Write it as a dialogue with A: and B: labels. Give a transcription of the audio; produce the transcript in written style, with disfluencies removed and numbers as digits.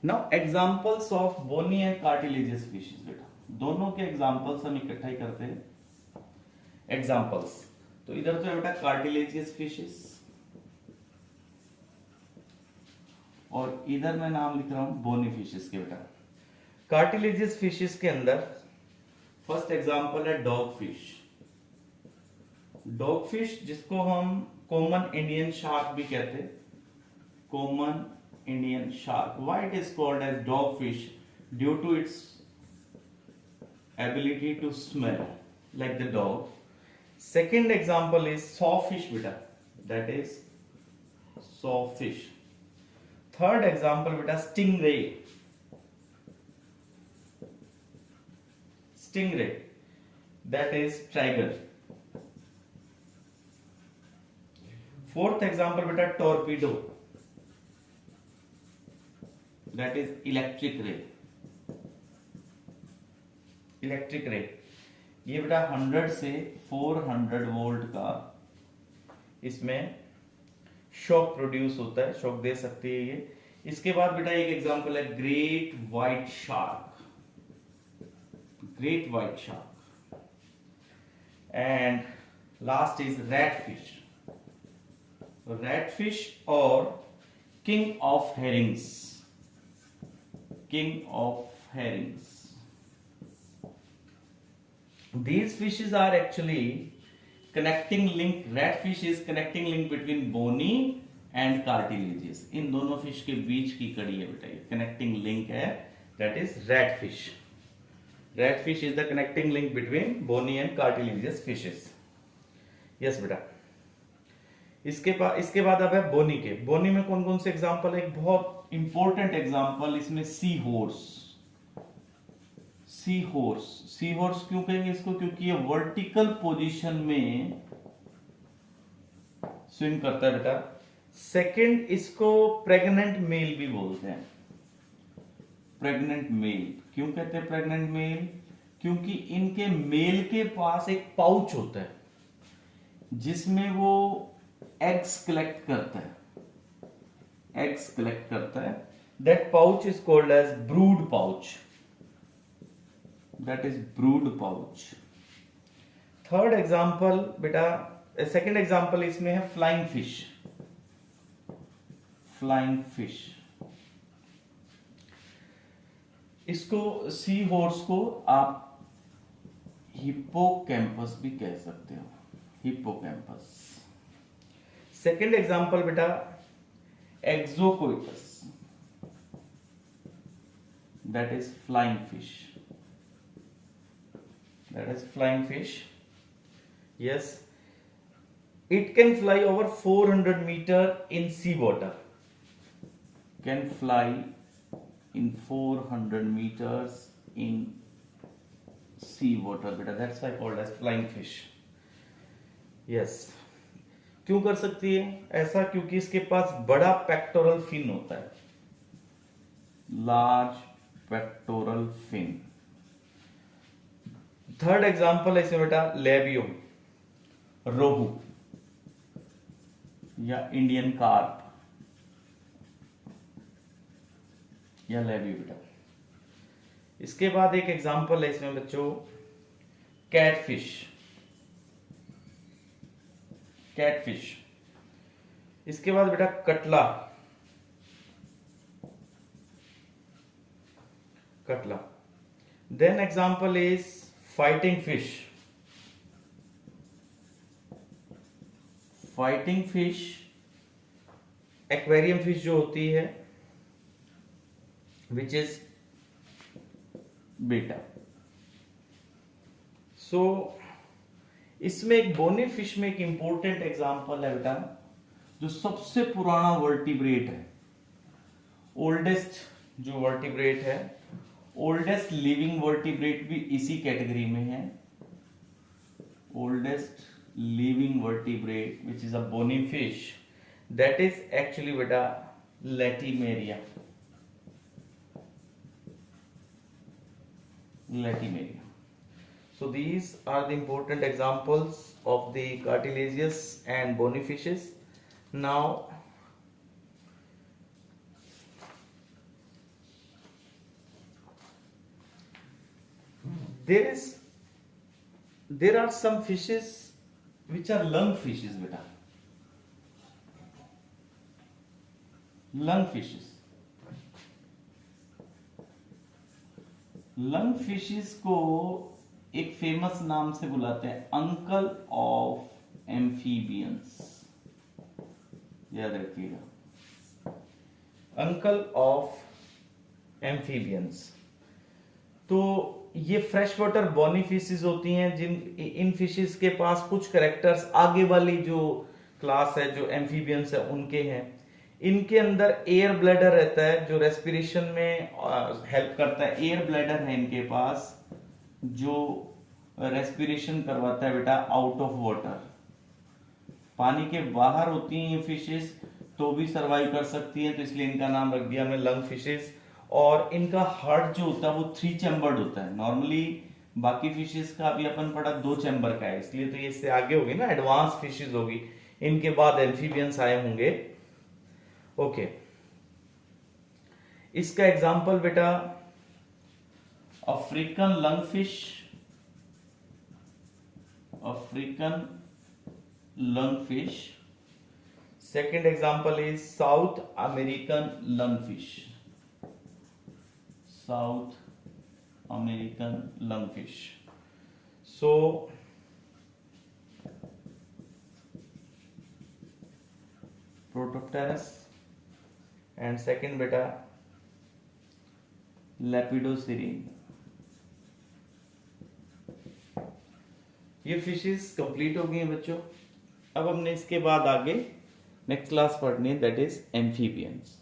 A: Now examples of bony and cartilaginous fishes, बेटा दोनों के एग्जांपल्स हम इकट्ठा ही करते हैं। एग्जांपल्स तो इधर तो है बेटा कार्टिलेजियस फिशेस, और इधर मैं नाम लिख रहा हूं बोनी फिशेस के। बेटा कार्टिलेजियस फिशेस के अंदर फर्स्ट एग्जांपल है डॉग फिश। डॉग फिश जिसको हम कॉमन इंडियन शार्क भी कहते हैं, common Indian shark. Why it is called as dog fish? Due to its ability to smell like the dog. Second example is sawfish, beta, that is sawfish. Third example, beta, stingray. Stingray, that is tiger. Fourth example, beta, torpedo, that is electric ray. Electric ray, ये बेटा 100 से 400 volt का इसमें shock produce होता है, shock दे सकती है ये। इसके बाद बेटा एक एग्जांपल है great white shark, great white shark. And last is red fish, red fish और king of herrings, king of herrings. These fishes are actually connecting link. Red fish is connecting link between bony and cartilaginous. इन दोनों fish के बीच की कड़ी है बेटा, ये connecting link है, that is red fish. Red fish is the connecting link between bony and cartilaginous fishes. Yes बेटा। इसके बाद अब है बोनी के। बोनी में कौन कौन से एग्जाम्पल है? एक बहुत इंपॉर्टेंट एग्जाम्पल इसमें sea horse. Sea horse, sea horse क्यों कहेंगे इसको? क्योंकि ये वर्टिकल पोजीशन में स्विम करता है बेटा। सेकंड, इसको प्रेग्नेंट मेल भी बोलते हैं, प्रेग्नेंट मेल। क्यों कहते हैं प्रेग्नेंट मेल? क्योंकि इनके मेल के पास एक पाउच होता है जिसमें वो एग्स कलेक्ट करता है, एग्स कलेक्ट करता है। That pouch is called as brood pouch, that is brood pouch. Third example बेटा, सेकेंड एग्जाम्पल इसमें है फ्लाइंग फिश, फ्लाइंग फिश। इसको सी हॉर्स को आप हिप्पोकैम्पस भी कह सकते हो, हिप्पोकैम्पस। सेकेंड एग्जाम्पल बेटा एक्सोकोइटस, that is flying fish, that is flying fish. Yes, it can fly over 400 meter in sea water, can fly in 400 meters in sea water beta, that's why called as flying fish. Yes, क्यों कर सकती है ऐसा? क्योंकि इसके पास बड़ा pectoral fin होता है, large pectoral fin. Third example है इसमें बेटा लेबियो, रोहू या इंडियन कार्प या लेबियो बेटा। इसके बाद एक एग्जाम्पल है इसमें बच्चों कैटफिश, कैटफिश। इसके बाद बेटा catla, catla. Then example is fighting fish, fighting fish aquarium fish जो होती है विच इज बीटा। सो इसमें एक बोनी फिश में एक इंपॉर्टेंट एग्जांपल है बेटा, जो सबसे पुराना वर्टिब्रेट है, ओल्डेस्ट जो वर्टिब्रेट है, ओल्डेस्ट लिविंग वर्टिब्रेट भी इसी कैटेगरी में है। Oldest living vertebrate which is a bony fish, that is actually बेटा Latimeria, Latimeria. So these are the important examples of the cartilaginous and bony fishes. Now there are some fishes which are lung fishes beta, lung fishes. Lung fishes को एक famous नाम से बुलाते हैं uncle of amphibians, याद रखिएगा, uncle of amphibians. तो ये फ्रेश वाटर बॉनी फिशेस होती हैं, इन फिशेस के पास कुछ कैरेक्टर्स आगे वाली जो क्लास है, जो एम्फीबियंस है, उनके हैं। इनके अंदर एयर ब्लैडर रहता है जो रेस्पिरेशन में हेल्प करता है। एयर ब्लैडर है इनके पास जो रेस्पिरेशन करवाता है बेटा आउट ऑफ वाटर। पानी के बाहर होती हैं ये फिशेस तो भी सरवाइव कर सकती हैं, तो इसलिए इनका नाम रख दिया हमने लंग फिशेस। और इनका हार्ट जो होता है वो 3 चैम्बर्ड होता है। नॉर्मली बाकी फिशेस का अभी अपन पढ़ा 2 चैम्बर का है, इसलिए तो ये इससे आगे होगी ना, एडवांस फिशेस होगी। इनके बाद एम्फीबियंस आए होंगे। ओके, इसका एग्जांपल बेटा African lungfish, African lungfish. Second example is South American lungfish, South American lungfish. So protopterus and second बेटा लेपिडोसिरीन। ये फिशेस कंप्लीट हो गई हैं बच्चों। अब हमने इसके बाद आगे नेक्स्ट क्लास पढ़नी है, दैट इज एम्फीबियंस।